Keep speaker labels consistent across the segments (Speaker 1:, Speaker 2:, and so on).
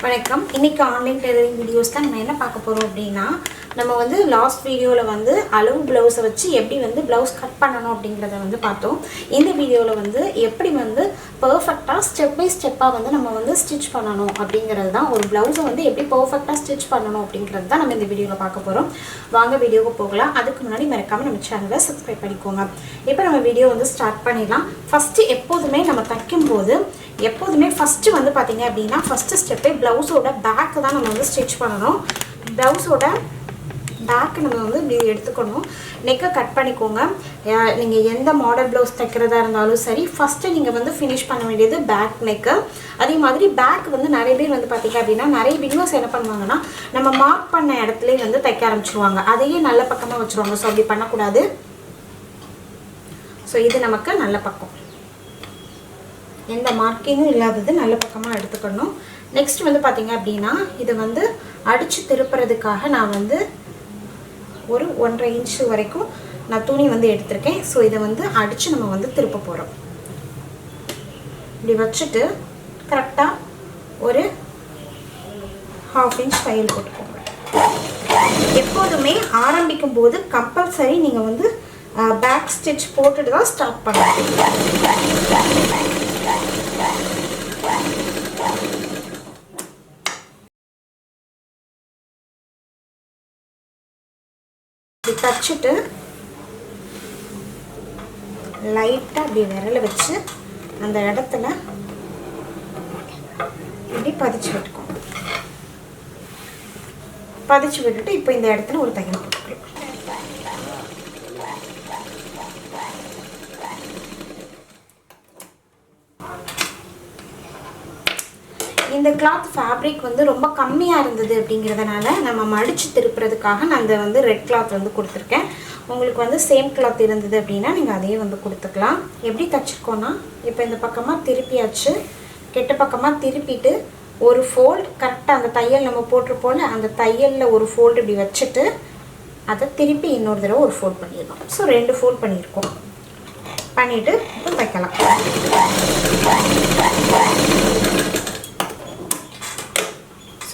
Speaker 1: வணக்கம். இன்னைக்கு online tailoring videos தான் நம்ம என்ன பார்க்க போறோம் அப்படினா நம்ம வந்து லாஸ்ட் வீடியோல வந்து அளவு ப்ளவுஸை வச்சு எப்படி வந்து ப்ளவுஸ் கட் பண்ணனும் அப்படிங்கறத வந்து பார்த்தோம். இந்த வீடியோல வந்து எப்படி வந்து பெர்ஃபெக்ட்டா ஸ்டெப் பை ஸ்டெப்பா வந்து நம்ம வந்து ஸ்டிட்ச் பண்ணனும் அப்படிங்கறது தான். ஒரு ப்ளவுஸை வந்து எப்படி பெர்ஃபெக்ட்டா ஸ்டிட்ச் பண்ணனும் அப்படிங்கறது தான் நம்ம இந்த வீடியோல பார்க்க போறோம். வாங்க வீடியோக்கு போகலாம். அதுக்கு முன்னாடி மறக்காம நம்ம சேனலை சப்ஸ்கிரைப் பண்ணிக்கோங்க. இப்போ நம்ம வீடியோ வந்து ஸ்டார்ட் பண்ணிடலாம். ஃபர்ஸ்ட் எப்போதுமே நம்ம தைக்கும்போது எப்போதுமே ஃபர்ஸ்ட் வந்து பாத்தீங்க அப்படினா ஃபர்ஸ்ட் ஸ்டெப்பே ப்ளவுஸோட பேக் தான் நம்ம வந்து ஸ்டிட்ச் பண்ணனும். ப்ளவுஸோட பேக் நம்ம வந்து இப்படி எடுத்துக்கணும். நெக்கை கட் பண்ணிக்கோங்க. நீங்க எந்த மாடல் ப்ளவுஸ் தைக்கிறதா இருந்தாலும் சரி ஃபர்ஸ்ட் நீங்க வந்து ஃபினிஷ் பண்ண வேண்டியது பேக் நெக். அதே மாதிரி பேக் வந்து நிறைய பேர் வந்து பாத்தீங்க அப்படினா நிறைய பிகினர்ஸ் என்ன பண்ணுவாங்கன்னா நம்ம மார்க் பண்ண இடத்துலயே வந்து தைக்க ஆரம்பிச்சுவாங்க. அதையே நல்ல பக்கமா வச்சிருவாங்க. சோ அப்படி பண்ண கூடாது. சோ இது நமக்கு நல்ல பக்கம். எந்த மார்க்கிங்கும் இல்லாதது நல்ல பக்கமா எடுத்துக்கணும். நெக்ஸ்ட் வந்து பாத்தீங்க அப்படினா இது வந்து அடிச்சு திருப்புறதுக்காக நான் வந்து ஒரு 1.5 இன்ச் வரைக்கும் நான் துணி வந்து எடுத்துர்க்கேன். சோ இத வந்து அடிச்சு நம்ம வந்து திருப்ப போறோம். இப்படி வச்சிட்டு கரெக்ட்டா ஒரு 1/2 இன்ச் தையல் போட்டுக்கோங்க. எப்போதுமே ஆரம்பிக்கும் போது கம்பல்சரி நீங்க வந்து பேக் ஸ்டிட்ச் போட்டுட்டு தான் ஸ்டார்ட் பண்ணணும். இப்படி தச்சிட்டு லைட்டா அப்படி விரல வச்சு அந்த இடத்துல இப்படி பதிச்சு விட்டுக்கோங்க. பதிச்சு விட்டுட்டு இப்போ இந்த இடத்துல ஒரு தையல் போட்டுக்கலாம். இந்த கிளாத் ஃபேப்ரிக் வந்து ரொம்ப கம்மியா இருந்தது அப்படிங்கிறதுனால நம்ம மடிச்சு திருப்புறதுக்காக நான் அந்த வந்து ரெட் கிளாத் வந்து கொடுத்துருக்கேன். உங்களுக்கு வந்து சேம் கிளாத் இருந்தது அப்படின்னா நீங்க அதையே வந்து கொடுத்துக்கலாம். எப்படி தச்சிருக்கோம்னா இப்போ இந்த பக்கமா திருப்பியாச்சு. கெட்ட பக்கமா திருப்பிட்டு ஒரு ஃபோல்ட் கரெக்டாக அந்த தையல் நம்ம போட்டிருப்போம்ல அந்த தையல்ல ஒரு ஃபோல்ட் இப்படி வச்சுட்டு அதை திருப்பி இன்னொரு தடவை ஒரு ஃபோல்ட் பண்ணிடணும். ஸோ 2 ஃபோல்ட் பண்ணியிருக்கோம். பண்ணிட்டு இப்போ தைக்கலாம்.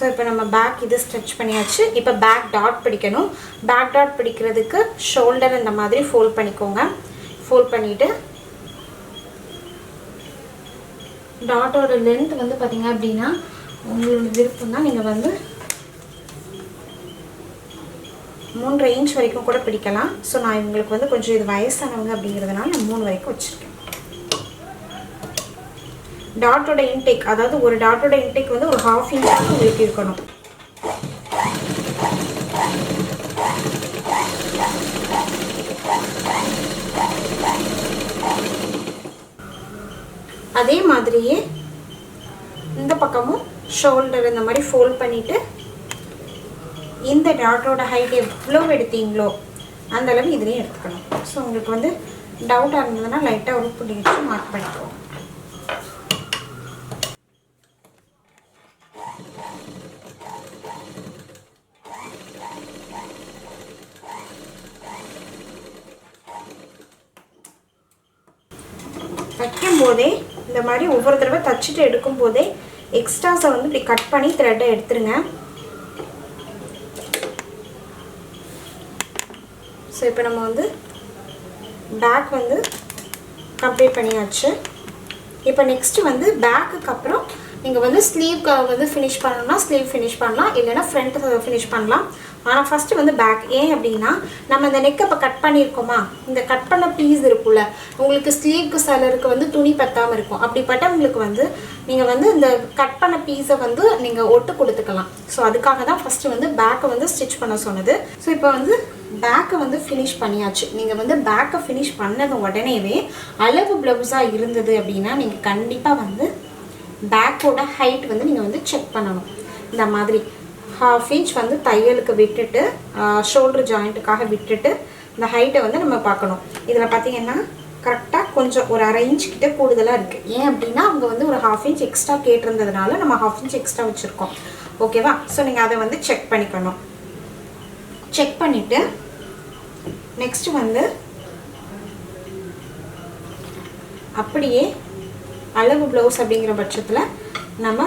Speaker 1: ஸோ இப்போ நம்ம பேக் இது ஸ்ட்ரெச் பண்ணியாச்சு. இப்போ பேக் டாட் பிடிக்கணும். பேக் டாட் பிடிக்கிறதுக்கு ஷோல்டர் இந்த மாதிரி ஃபோல்ட் பண்ணிக்கோங்க. ஃபோல்ட் பண்ணிவிட்டு டாட்டோட லென்த் வந்து பார்த்தீங்க அப்படின்னா உங்களோட விருப்பம் தான். நீங்கள் வந்து 3.5 இன்ச் வரைக்கும் கூட பிடிக்கலாம். ஸோ நான் உங்களுக்கு வந்து கொஞ்சம் இது வயசானவங்க அப்படிங்கிறதுனால நான் 3 வரைக்கும் வச்சுருக்கேன். டாட்டோட இன்டேக் அதாவது ஒரு டாட்டோட இன்டேக் வந்து ஒரு 1/2 இன்ச் உங்களுக்கு இருக்கணும். அதே மாதிரியே இந்த பக்கமும் ஷோல்டர் இந்த மாதிரி ஃபோல்ட் பண்ணிட்டு இந்த டாட்டோட ஹைட் எவ்வளோ எடுத்தீங்களோ அந்த அளவு இதுலேயும் எடுத்துக்கணும். ஸோ உங்களுக்கு வந்து டவுட்டாக இருந்ததுன்னா லைட்டாக ஒரு புள்ளி வச்சு மார்க் பண்ணிக்கோங்க. தைக்கும் போதே இந்த மாதிரி ஒவ்வொரு தடவை தச்சுட்டு எடுக்கும் போதே எக்ஸ்ட்ராஸை வந்து இப்படி கட் பண்ணி த்ரெட்டை எடுத்துருங்க. ஸோ இப்போ நம்ம வந்து பேக் வந்து கம்ப்ளீட் பண்ணியாச்சு. இப்போ நெக்ஸ்ட் வந்து பேக்குக்கு அப்புறம் நீங்கள் வந்து ஸ்லீவ்க்கு வந்து ஃபினிஷ் பண்ணணும்னா ஸ்லீவ் ஃபினிஷ் பண்ணலாம், இல்லைன்னா ஃப்ரண்ட் ஃபினிஷ் பண்ணலாம். ஆனால் ஃபஸ்ட்டு வந்து பேக். ஏன் அப்படின்னா நம்ம இந்த நெக்கை இப்போ கட் பண்ணியிருக்கோமா, இந்த கட் பண்ண பீஸ் இருக்குல்ல உங்களுக்கு ஸ்லீவ்க்கு சிலருக்கு வந்து துணி பத்தாமல் இருக்கும். அப்படிப்பட்டவங்களுக்கு வந்து நீங்கள் வந்து இந்த கட் பண்ண பீஸை வந்து நீங்கள் ஒட்டு கொடுத்துக்கலாம். ஸோ அதுக்காக தான் ஃபஸ்ட்டு வந்து பேக்கை வந்து ஸ்டிச் பண்ண சொன்னது. ஸோ இப்போ வந்து பேக்கை வந்து ஃபினிஷ் பண்ணியாச்சு. நீங்கள் வந்து பேக்கை ஃபினிஷ் பண்ணது உடனேவே அளவு ப்ளவுஸாக இருந்தது அப்படின்னா நீங்கள் கண்டிப்பாக வந்து பேக்கோட ஹைட் வந்து நீங்கள் வந்து செக் பண்ணணும். இந்த மாதிரி 1/2 இன்ச் வந்து தையலுக்கு விட்டுட்டு ஷோல்டர் ஜாயிண்ட்டுக்காக விட்டுட்டு இந்த ஹைட்டை வந்து நம்ம பார்க்கணும். இதில் பார்த்தீங்கன்னா கரெக்டாக கொஞ்சம் ஒரு 1/2 இன்ச் கிட்ட கூடுதலாக இருக்குது. ஏன் அப்படின்னா அவங்க வந்து ஒரு 1/2 இன்ச் எக்ஸ்ட்ரா கேட்டிருந்ததுனால நம்ம 1/2 இன்ச் எக்ஸ்ட்ரா வச்சுருக்கோம். ஓகேவா? ஸோ நீங்கள் அதை வந்து செக் பண்ணிக்கணும். செக் பண்ணிவிட்டு நெக்ஸ்ட் வந்து அப்படியே அளவு ப்ளவுஸ் அப்படிங்கிற பட்சத்தில் நம்ம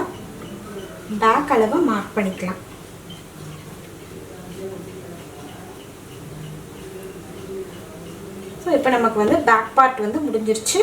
Speaker 1: பேக் அளவை மார்க் பண்ணிக்கலாம். ஸோ இப்போ நமக்கு வந்து பேக் பார்ட் வந்து முடிஞ்சிருச்சு.